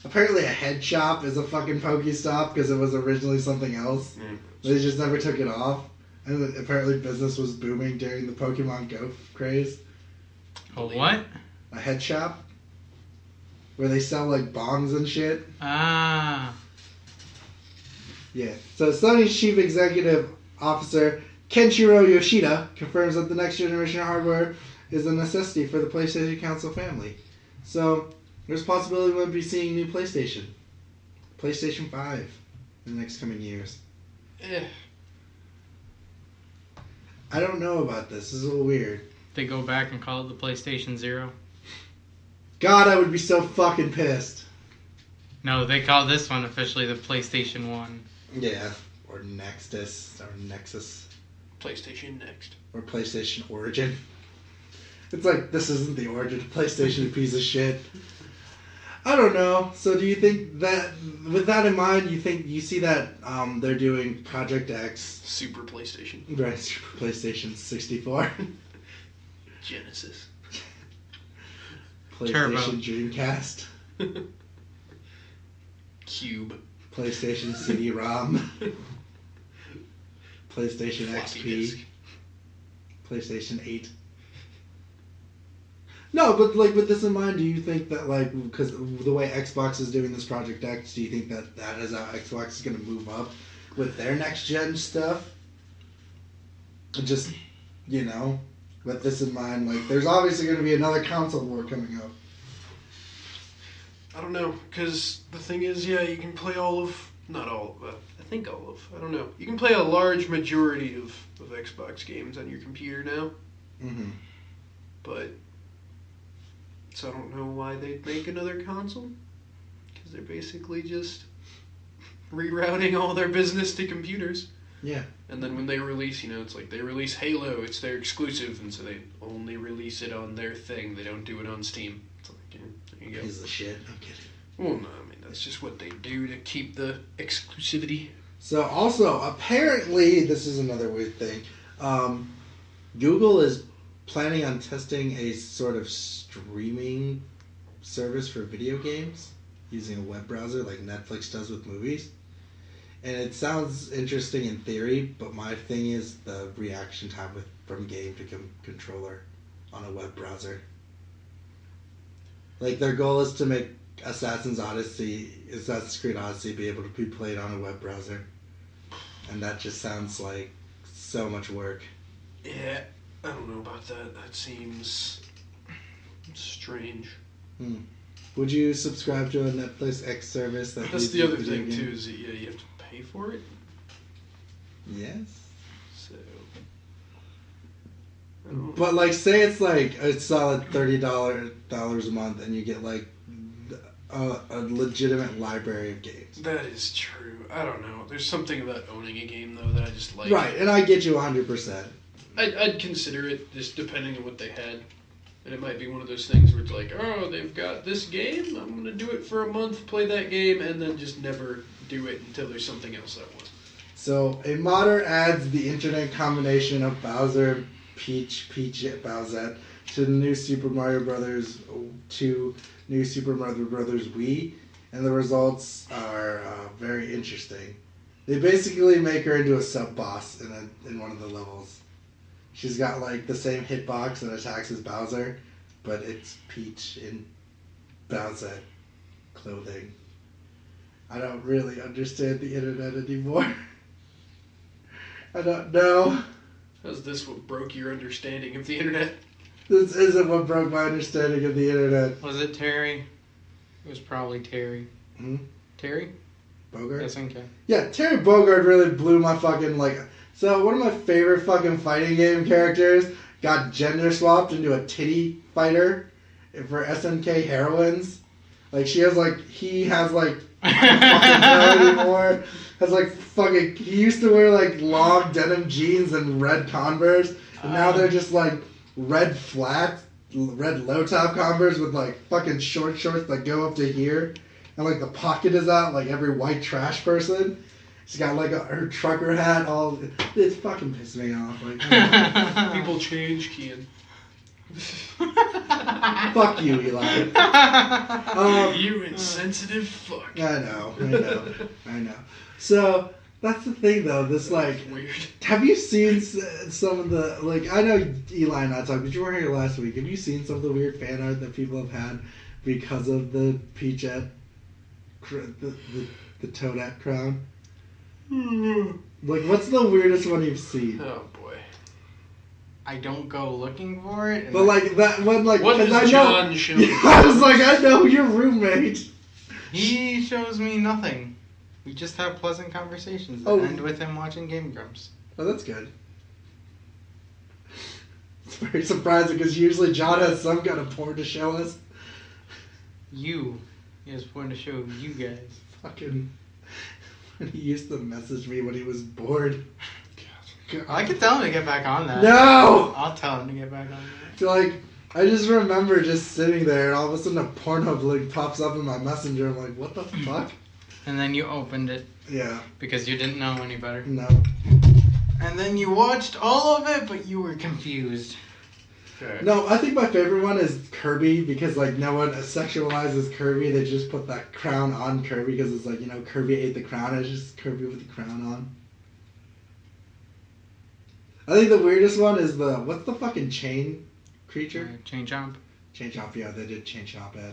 Apparently, a head shop is a fucking Pokestop because it was originally something else. They just never took it off, and then apparently business was booming during the Pokemon Go craze. Oh, what? A head shop where they sell like bongs and shit. Ah. Yeah. So Sony's chief executive officer Kenshiro Yoshida confirms that the next generation of hardware is a necessity for the PlayStation console family. So there's a possibility we'll be seeing new PlayStation 5 in the next coming years. I don't know about this. This is a little weird. They go back and call it the PlayStation 0. God, I would be so fucking pissed. No, they call this one officially the PlayStation 1. Yeah, or Nexus, or Nexus. PlayStation Next. Or PlayStation Origin. It's like, this isn't the Origin of PlayStation, piece of shit. I don't know. So do you think that, with that in mind, you see that they're doing Project X. Super PlayStation. Right, Super PlayStation 64. Genesis. PlayStation Turbo. Dreamcast. Cube. PlayStation CD-ROM. PlayStation Floppy XP. disk. PlayStation 8. No, but like with this in mind, do you think that like because the way Xbox is doing this Project X, do you think that that is how Xbox is going to move up with their next gen stuff? Just, you know, with this in mind, like there's obviously going to be another console war coming up. I don't know, because the thing is, yeah, you can play not all of, I think all of, I don't know. You can play a large majority of Xbox games on your computer now. Mm-hmm. But, so I don't know why they'd make another console. Because they're basically just rerouting all their business to computers. Yeah. And then when they release, it's like they release Halo, it's their exclusive, and so they only release it on their thing. They don't do it on Steam. It's like, yeah, there you go. He's the shit. I'm kidding. Well, no, I mean, that's just what they do to keep the exclusivity. So also, apparently, this is another weird thing. Google is planning on testing a sort of streaming service for video games using a web browser like Netflix does with movies. And it sounds interesting in theory, but my thing is the reaction time from game to controller on a web browser. Like, their goal is to make Assassin's Creed Odyssey be able to be played on a web browser. And that just sounds like so much work. Yeah, I don't know about that. That seems strange. Would you subscribe to a Netflix X service? That's the other thing, too, is that, yeah, you have to pay for it. Yes. So... But, like, say it's like a solid $30 a month and you get, like, a legitimate library of games. That is true. I don't know. There's something about owning a game, though, that I just like. Right, and I get you 100%. I'd consider it, just depending on what they had. And it might be one of those things where it's like, oh, they've got this game, I'm going to do it for a month, play that game, and then just never do it until there's something else I want. So, a modder adds the internet combination of Bowser, Peach, Bowsette to the new Super Mario Brothers Wii, and the results are very interesting. They basically make her into a sub-boss in one of the levels. She's got like the same hitbox and attacks as Bowser, but it's Peach in Bowsette clothing. I don't really understand the internet anymore. I don't know. Is this what broke your understanding of the internet? This isn't what broke my understanding of the internet. Was it Terry? It was probably Terry. Terry? Bogard? Yes, okay. Yeah, Terry Bogard really blew my fucking, like... So, one of my favorite fucking fighting game characters got gender swapped into a titty fighter for SNK heroines. Like, he has, like, fucking no anymore. Has, like, fucking... He used to wear, like, long denim jeans and red Converse. And now they're just, like, red low-top Converse with, like, fucking short shorts that go up to here. And, like, the pocket is out, like every white trash person. She's got, like, her trucker hat all... It's fucking pissed me off. Like, People change, Kian. fuck you, Eli. You insensitive fuck. I know. So, that's the thing, though. This, like... Weird. Have you seen some of the... Like, I know Eli and I talked, but you weren't here last week. Have you seen some of the weird fan art that people have had because of the Peachette... The Toadette crown? Like, what's the weirdest one you've seen? Oh, boy. I don't go looking for it. But, like, that one, like... What has John shown you? I was like, I know your roommate. He shows me nothing. We just have pleasant conversations that end with him watching Game Grumps. Oh, that's good. very surprising because usually John has some kind of porn to show us. He has porn to show you guys. Fucking. He used to message me when he was bored. God. I can tell him to get back on that. No! I'll tell him to get back on that. So, like, I just remember just sitting there and all of a sudden a Pornhub link pops up in my messenger. I'm like, what the fuck? And then you opened it. Yeah. Because you didn't know any better. No. And then you watched all of it, but you were confused. Okay. No, I think my favorite one is Kirby because, like, no one sexualizes Kirby. They just put that crown on Kirby because it's like, you know, Kirby ate the crown. It's just Kirby with the crown on. I think the weirdest one is what's the fucking chain creature? Chain Chomp. Chain Chomp, yeah, they did Chain Chomp ad.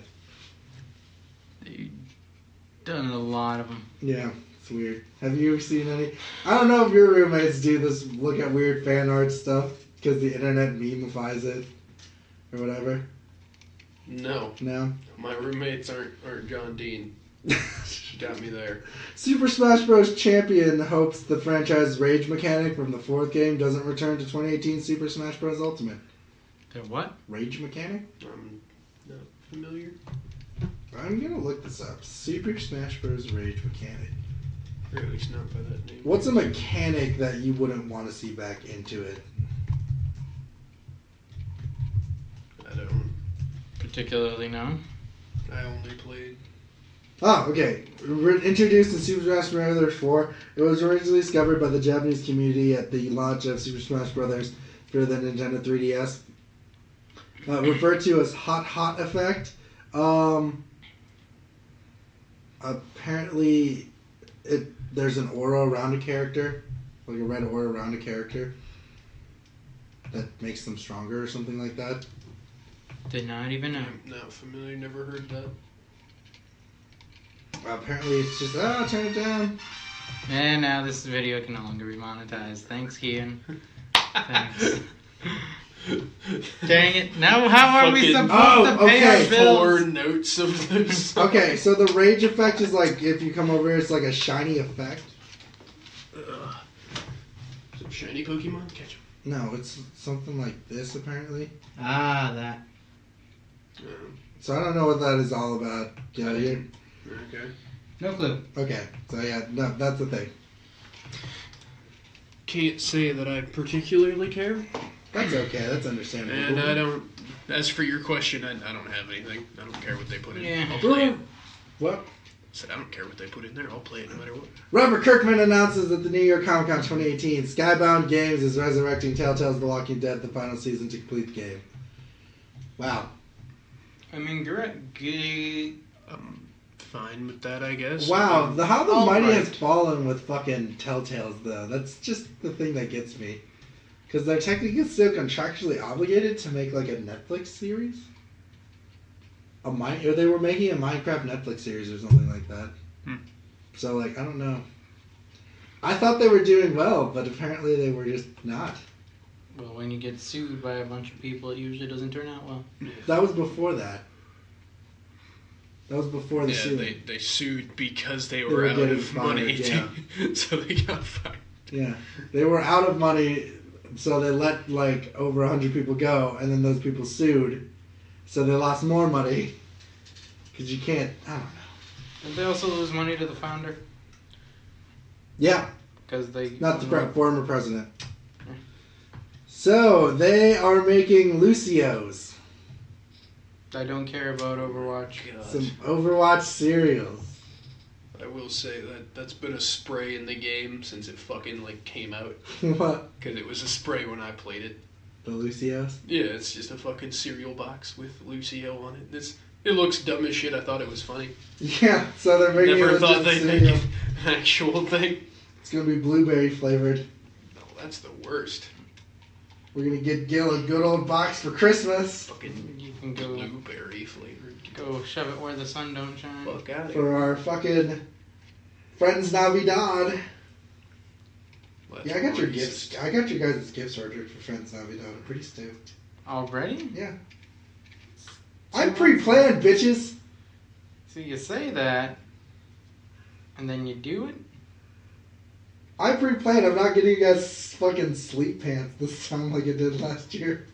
You've done a lot of them. Yeah, it's weird. Have you seen any? I don't know if your roommates do this, look at weird fan art stuff because the internet memifies it or whatever. No. No? My roommates aren't John Dean. Got me there. Super Smash Bros. Champion hopes the franchise's rage mechanic from the fourth game doesn't return to 2018 Super Smash Bros. Ultimate. The what? Rage mechanic? I'm not familiar. I'm gonna look this up. Super Smash Bros. Rage mechanic. Or at least not by that name. What's a mechanic that you wouldn't want to see back into it? I don't Particularly know. I only played. Oh, okay. Introduced in Super Smash Bros. 4, it was originally discovered by the Japanese community at the launch of Super Smash Bros. For the Nintendo 3DS. Referred to as Hot Effect. Apparently, there's an aura around a character, like a red aura around a character, that makes them stronger or something like that. Did not even know. I'm not familiar, never heard that. Apparently, it's just, turn it down. And now this video can no longer be monetized. Thanks, Kian. Thanks. Dang it. Now how are we supposed to pay our bills? 4 notes of this. Okay, so the rage effect is like, if you come over here, it's like a shiny effect. Some shiny Pokemon? Catch 'em. No, it's something like this, apparently. Ah, that. So I don't know what that is all about. Yeah, you. Okay. No clue. Okay, so yeah, no, that's the thing. Can't say that I particularly care. That's okay, that's understandable. And I don't. As for your question, I don't have anything. I don't care what they put in. Yeah. I'll play it. What? I said I don't care what they put in there. I'll play it no matter what. Robert Kirkman announces at the New York Comic Con 2018, Skybound Games is resurrecting Telltale's The Walking Dead, the final season to complete the game. Wow. I mean, I'm fine with that, I guess. Wow, how the all mighty right. has fallen with fucking Telltales, though. That's just the thing that gets me. Because they're technically still contractually obligated to make, like, a Netflix series? Or they were making a Minecraft Netflix series or something like that. So, like, I don't know. I thought they were doing well, but apparently they were just not. Well, when you get sued by a bunch of people, it usually doesn't turn out well. That was before that. That was before the Yeah, suing. they sued because they were were out getting of money. fired, So they got fired. Yeah. They were out of money, so they let, like, over 100 people go, and then those people sued, so they lost more money. Because you can't, I don't know. Did they also lose money to the founder? Yeah. Because they... Not the former president. So, they are making Lucio's. I don't care about Overwatch. Some Overwatch cereals. I will say that's been a spray in the game since it fucking like came out. What? Because it was a spray when I played it. The Lucio's? Yeah, it's just a fucking cereal box with Lucio on it. It looks dumb as shit. I thought it was funny. Yeah, so they're making Never a thought legit they'd cereal. make an actual thing. It's going to be blueberry flavored. No, that's the worst. We're going to get Gil a good old box for Christmas. Fucking You can go blueberry flavored. go shove it where the sun don't shine. Fuck out of here. For our fucking Friends Navidad. Well, Yeah, I got your racist. gifts. I got your guys' gifts ordered for Friends Navidad. I'm pretty stoked. Already? Yeah. I'm pre-planned, bitches. So you say that, and then you do it? I pre-planned. I'm not getting you guys fucking sleep pants this time like I did last year.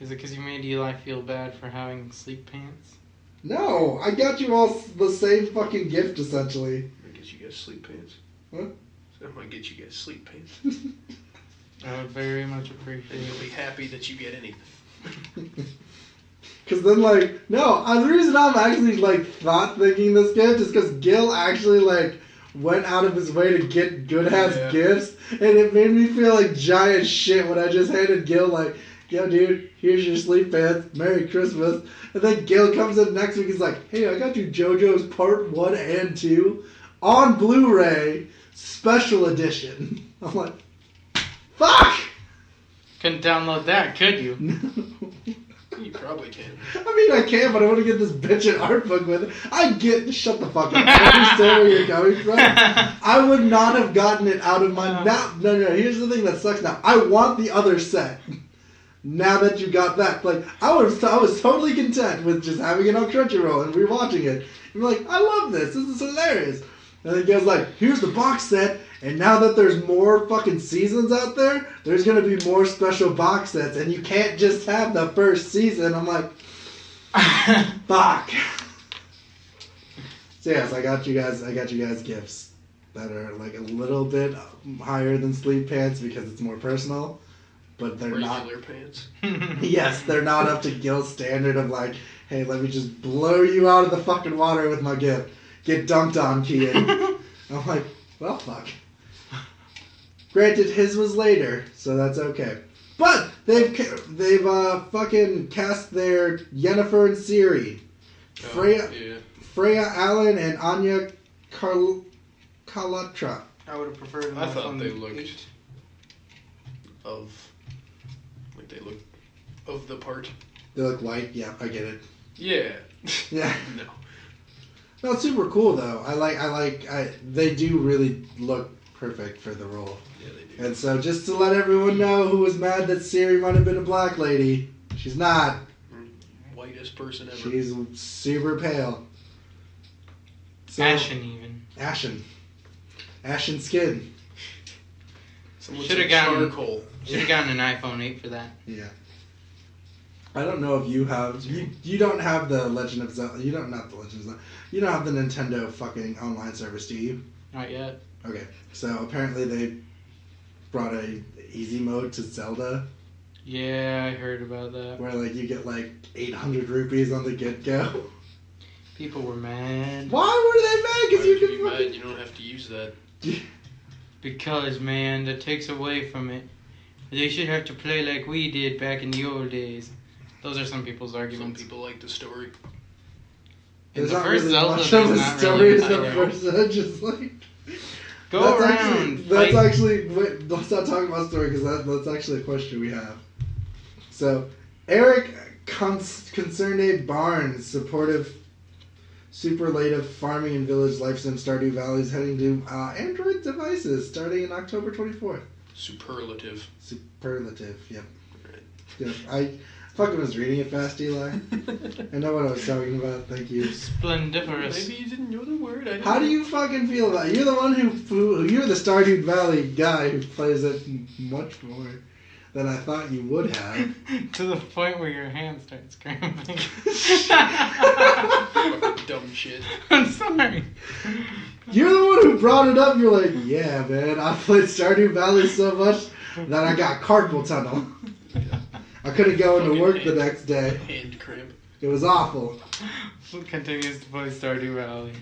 Is it because you made Eli feel bad for having sleep pants? No, I got you all the same fucking gift, essentially. I get you guys sleep pants. What? So I'm gonna get you guys sleep pants. I would very much appreciate And you'll be it. happy that you get anything. Because then, like, no, the reason I'm actually, like, not thinking this gift is because Gil actually, like, went out of his way to get good-ass gifts, and it made me feel like giant shit when I just handed Gil, like, yo, dude, here's your sleep pants, Merry Christmas. And then Gil comes in next week, he's like, hey, I got you JoJo's Part 1 and 2 on Blu-ray, special edition. I'm like, fuck! Couldn't download that, could you? You probably can. I mean, I can, but I want to get this bitch an art book with it. I get... Shut the fuck up. I understand where you're coming from. I would not have gotten it out of my... No, here's the thing that sucks now. I want the other set. Now that you got that. Like, I was totally content with just having it on Crunchyroll and rewatching it. And be like, I love this. This is hilarious. And then Gil's like, here's the box set, and now that there's more fucking seasons out there, there's gonna be more special box sets, and you can't just have the first season. I'm like, fuck. So yes, I got you guys gifts that are like a little bit higher than sleep pants because it's more personal, but they're Regular pants. Yes, they're not up to Gil's standard of like, hey, let me just blow you out of the fucking water with my gift. Get dunked on, Kian. I'm like, well, fuck. Granted, his was later, so that's okay. But they've fucking cast their Yennefer and Ciri, Freya Allen and Anya Kalatra. I would have preferred them. I thought they looked of the part. They look white. Yeah, I get it. Yeah. Yeah. No. No, it's super cool though. They do really look perfect for the role. Yeah, they do. And so, just to let everyone know who was mad that Ciri might have been a black lady, she's not. Whitest person ever. She's super pale. So, Ashen even. Ashen skin. Should have gotten an iPhone 8 for that. Yeah. I don't know if you have. You don't have the Legend of Zelda. You don't have the Legend of Zelda. You don't have the Nintendo fucking online service, do you? Not yet. Okay. So apparently they brought a easy mode to Zelda. Yeah, I heard about that. Where like you get like 800 rupees on the get-go. People were mad. Why were they mad? Because you can mad? You don't have to use that. Because, man, that takes away from it. They should have to play like we did back in the old days. Those are some people's arguments. Some people like the story. In There's the not first really Zelda, much there's of a not story really in the first just like... Go around. That's actually... Wait, let's not talk about story because that's actually a question we have. So, Eric Concerne Barnes, supportive, superlative farming and village life sim Stardew Valley is heading to Android devices starting in October 24th. Superlative, yep. Right. Yep. I fucking was reading it fast, Eli. I know what I was talking about, thank you. Splendiferous. Maybe you didn't know the word. How do you fucking feel about it? You're the one you're the Stardew Valley guy who plays it much more than I thought you would have. To the point where your hand starts cramping. Fucking dumb shit. I'm sorry. You're the one who brought it up. You're like, yeah, man, I played Stardew Valley so much that I got carpal tunnel. I couldn't go into work the next day. Hand cramp. It was awful. Who continues to play Stardew Valley?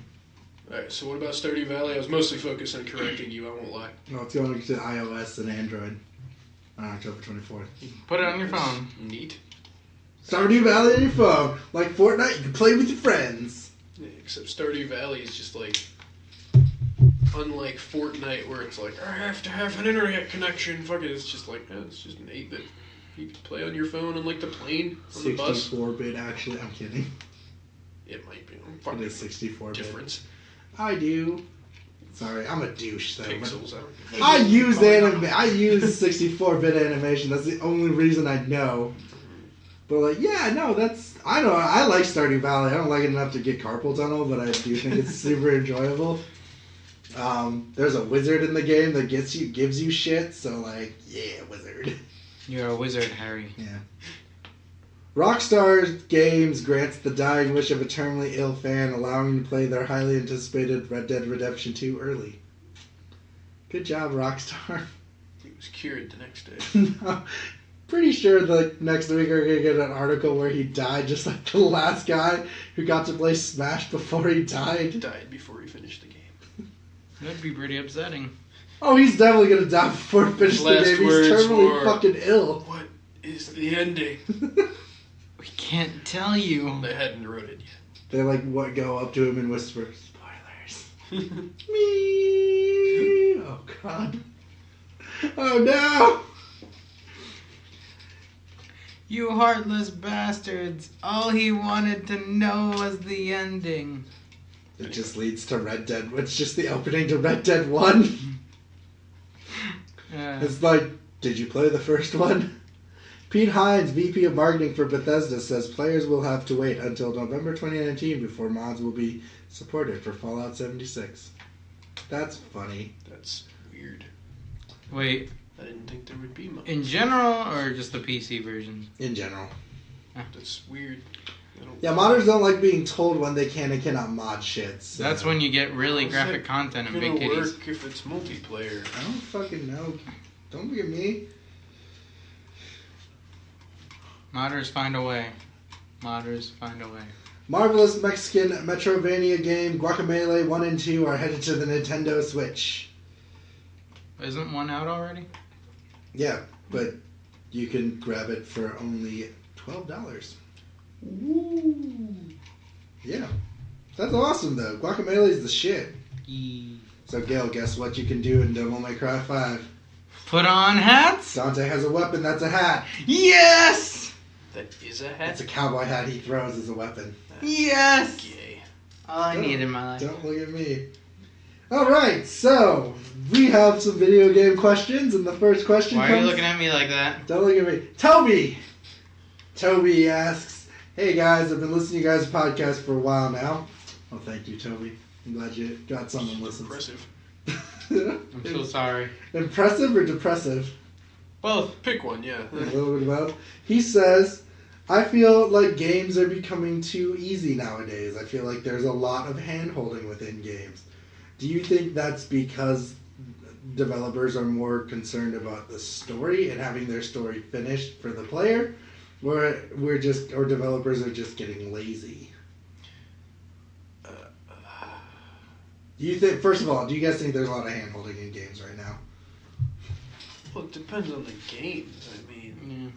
Alright, so what about Stardew Valley? I was mostly focused on correcting you, I won't lie. No, it's going to iOS and Android on October 24th. Put it on your phone. Neat. Stardew Valley on your phone. Like Fortnite, you can play with your friends. Yeah, except Stardew Valley is just like... Unlike Fortnite, where it's like, I have to have an internet connection. Fuck it, it's just like, it's just an 8-bit. You can play on your phone on like the plane, on the bus. 64-bit, actually. I'm kidding. It might be. It is 64-bit. Difference. I do. Sorry, I'm a douche though. Pixels. I use 64-bit animation. That's the only reason I know. But like, yeah, no, I know. I like Stardew Valley. I don't like it enough to get carpal tunnel, but I do think it's super enjoyable. There's a wizard in the game that gives you shit. So like, yeah, wizard. You're a wizard, Harry. Yeah. Rockstar Games grants the dying wish of a terminally ill fan, allowing them to play their highly anticipated Red Dead Redemption 2 early. Good job, Rockstar. He was cured the next day. No, pretty sure the next week we're going to get an article where he died just like the last guy who got to play Smash before he died. Died before he finished the game. That'd be pretty upsetting. Oh, he's definitely going to die before he finishes the Last game. He's words terminally were, fucking ill. What is the ending? We can't tell you. They hadn't wrote it yet. They what go up to him and whisper, spoilers. Me. Oh, God. Oh, no. You heartless bastards. All he wanted to know was the ending. It just leads to Red Dead. It's just the opening to Red Dead 1. It's like, did you play the first one? Pete Hines, VP of Marketing for Bethesda, says players will have to wait until November 2019 before mods will be supported for Fallout 76. That's funny. That's weird. Wait, I didn't think there would be mods. in general or just the PC version? In general. That's weird. Yeah, modders don't like being told when they can and cannot mod shit. So. That's when you get really How's graphic that content and gonna big titties. work if it's multiplayer? I don't fucking know. Don't look at me. Modders find a way. Modders find a way. Marvelous Mexican Metrovania game Guacamelee 1 and 2 are headed to the Nintendo Switch. Isn't one out already? Yeah, but you can grab it for only $12. Ooh. Yeah. That's awesome, though. Guacamelee's the shit. Yee. So, Gil, guess what you can do in Devil May Cry 5? Put on hats? Dante has a weapon that's a hat. Yes! That is a hat? It's a cowboy hat he throws as a weapon. Yes! Gay. All I need in my life. Don't look at me. Alright, so we have some video game questions, and the first question Why comes... are you looking at me like that? Don't look at me. Toby! Toby asks, hey guys, I've been listening to you guys' podcast for a while now. Oh, thank you, Toby. I'm glad you got someone listening. Impressive. I'm so sorry. Impressive or depressive? Both. Pick one, yeah. A little bit about. He says, I feel like games are becoming too easy nowadays. I feel like there's a lot of hand-holding within games. Do you think that's because developers are more concerned about the story and having their story finished for the player? Or developers are just getting lazy? Do you think, first of all, do you guys think there's a lot of hand-holding in games right now? Well, it depends on the games. I mean, Yeah.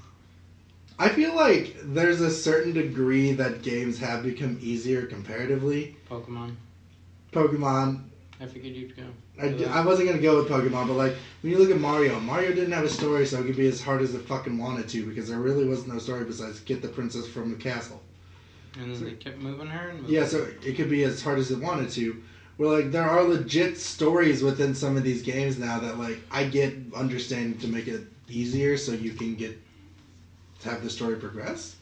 I feel like there's a certain degree that games have become easier comparatively. Pokemon. Pokemon. I figured you'd go. I wasn't going to go with Pokemon, but like, when you look at Mario didn't have a story, so it could be as hard as it fucking wanted to, because there really was no story besides get the princess from the castle. And then they kept moving her and moving Yeah, her. so it could be as hard as it wanted to. Where, like, there are legit stories within some of these games now that, like, I get understanding to make it easier so you can have the story progress.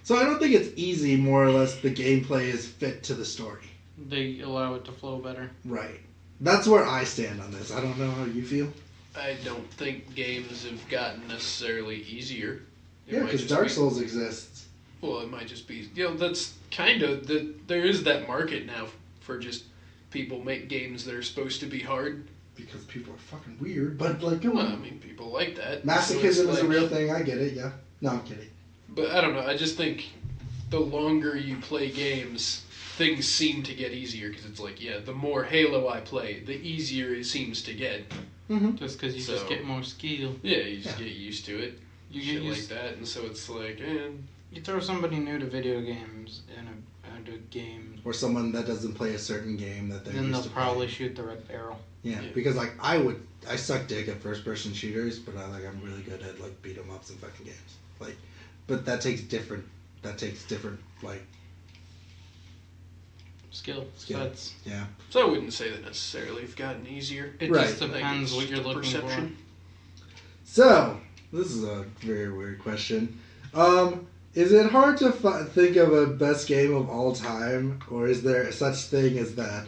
So I don't think it's easy, more or less, the gameplay is fit to the story. They allow it to flow better. Right. That's where I stand on this. I don't know how you feel. I don't think games have gotten necessarily easier. It Yeah, might because just Dark be- Souls exists. Well, it might just be, that's kind of, there is that market now for just people make games that are supposed to be hard. Because people are fucking weird, but, like, come Well, I on. mean, people like that. Masochism So it's is a like- real thing. I get it, yeah. No, I'm kidding. But I don't know, I just think the longer you play games, things seem to get easier, because it's like, yeah, the more Halo I play, the easier it seems to get. Mm-hmm. Just because you just So- get more skill. Yeah, you just Yeah. get used to it. You Shit get like used. that, and so it's like, You throw somebody new to video games in a game, Or someone that doesn't play a certain game that they're then used they'll to probably playing. shoot the red barrel. Yeah, Yeah. because like I suck dick at first person shooters, but I'm really good at like beat 'em ups and fucking games. Like, but that takes different like Skill. Skill. That's yeah. so I wouldn't say that necessarily have gotten easier. it. Right. Just I think depends it's what you're just a looking perception. So this is a very weird question. Is it hard to think of a best game of all time, or is there such thing as that?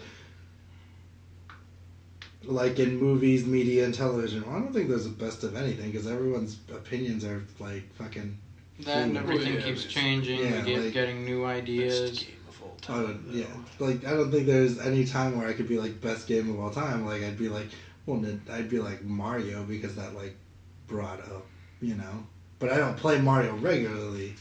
Like in movies, media, and television. Well, I don't think there's a best of anything because everyone's opinions are like fucking That and everything yeah, keeps changing. yeah, we keep like- getting new Best ideas. game of all I time. don't, yeah, like I don't think there's any time where I could be like best game of all time. Like I'd be like, well, I'd be like Mario because that like brought up, you know. But I don't play Mario regularly.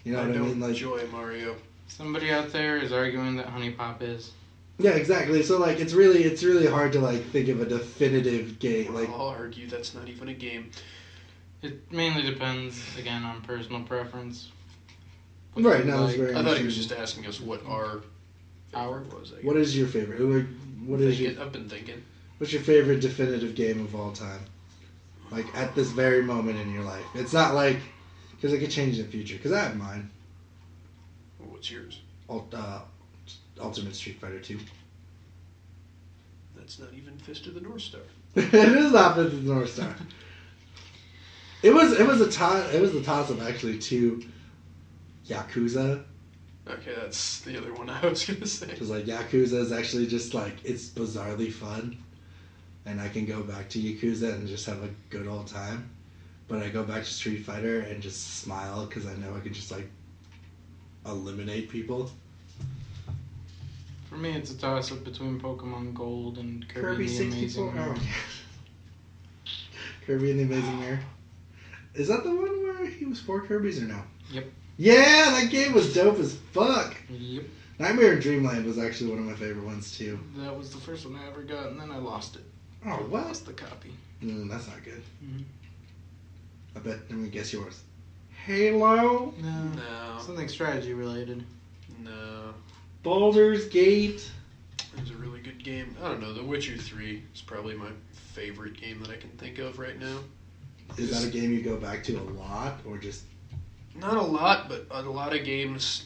You know I what I don't mean? Like, enjoy Mario. Somebody out there is arguing that Honey Pop is. yeah, exactly. So like, it's really hard to like think of a definitive game. Like, I'll argue that's not even a game. It mainly depends, again, on personal preference. right now, it's very. I thought he was interesting. just asking us what our favorite was. What is your favorite? I've been thinking. What's your favorite definitive game of all time? Like at this very moment in your life. It's not like because it could change in the future. Because I have mine. What's yours? Ultimate Street Fighter 2. That's not even Fist of the North Star. It is not Fist of the North Star. It was a toss up actually to Yakuza. Okay, that's the other one I was gonna say. Because like Yakuza is actually just like it's bizarrely fun, and I can go back to Yakuza and just have a good old time. But I go back to Street Fighter and just smile because I know I can just like eliminate people. For me, it's a toss-up between Pokemon Gold and Kirby, Kirby and the Amazing 64. Mirror. Oh. Kirby and the Amazing Mirror. Is that the one where he was 4 Kirbys or no? Yep. Yeah, that game was dope as fuck. Yep. Nightmare in Dreamland was actually one of my favorite ones too. That was the first one I ever got, and then I lost it. Oh, I what? lost the copy. That's not good. Mhm. I bet. Let me guess yours. Halo. No. No. Something strategy related. No. Baldur's Gate. It was a really good game. I don't know. The Witcher 3 is probably my favorite game that I can think of right now. Is that a game you go back to a lot, or just? Not a lot, but a lot of games.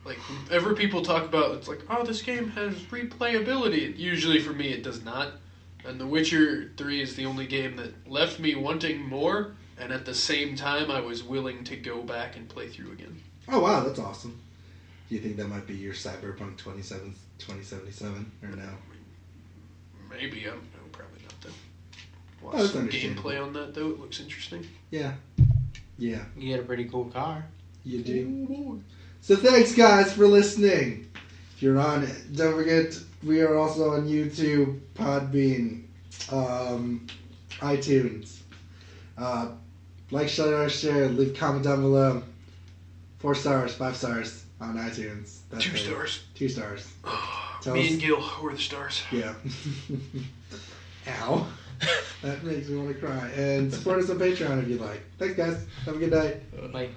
Like, whenever people talk about, it's like, oh, this game has replayability. Usually for me, it does not. And The Witcher 3 is the only game that left me wanting more, and at the same time, I was willing to go back and play through again. Oh wow, that's awesome. Do you think that might be your Cyberpunk 2077 or no? Maybe, I don't know, probably not though. Watch Oh, that's some understandable. gameplay on that though, it looks interesting. Yeah. You get a pretty cool car. You do. Oh, boy. So thanks guys for listening. If you're on it, don't forget we are also on YouTube, Podbean, iTunes. Like, share, leave a comment down below. 4 stars, 5 stars on iTunes. That's 2 it. stars. 2 stars. Tell Me us- and Gil were the stars. Yeah. Ow. That makes me want to cry. And support us on Patreon if you'd like. Thanks guys. Have a good night. Bye.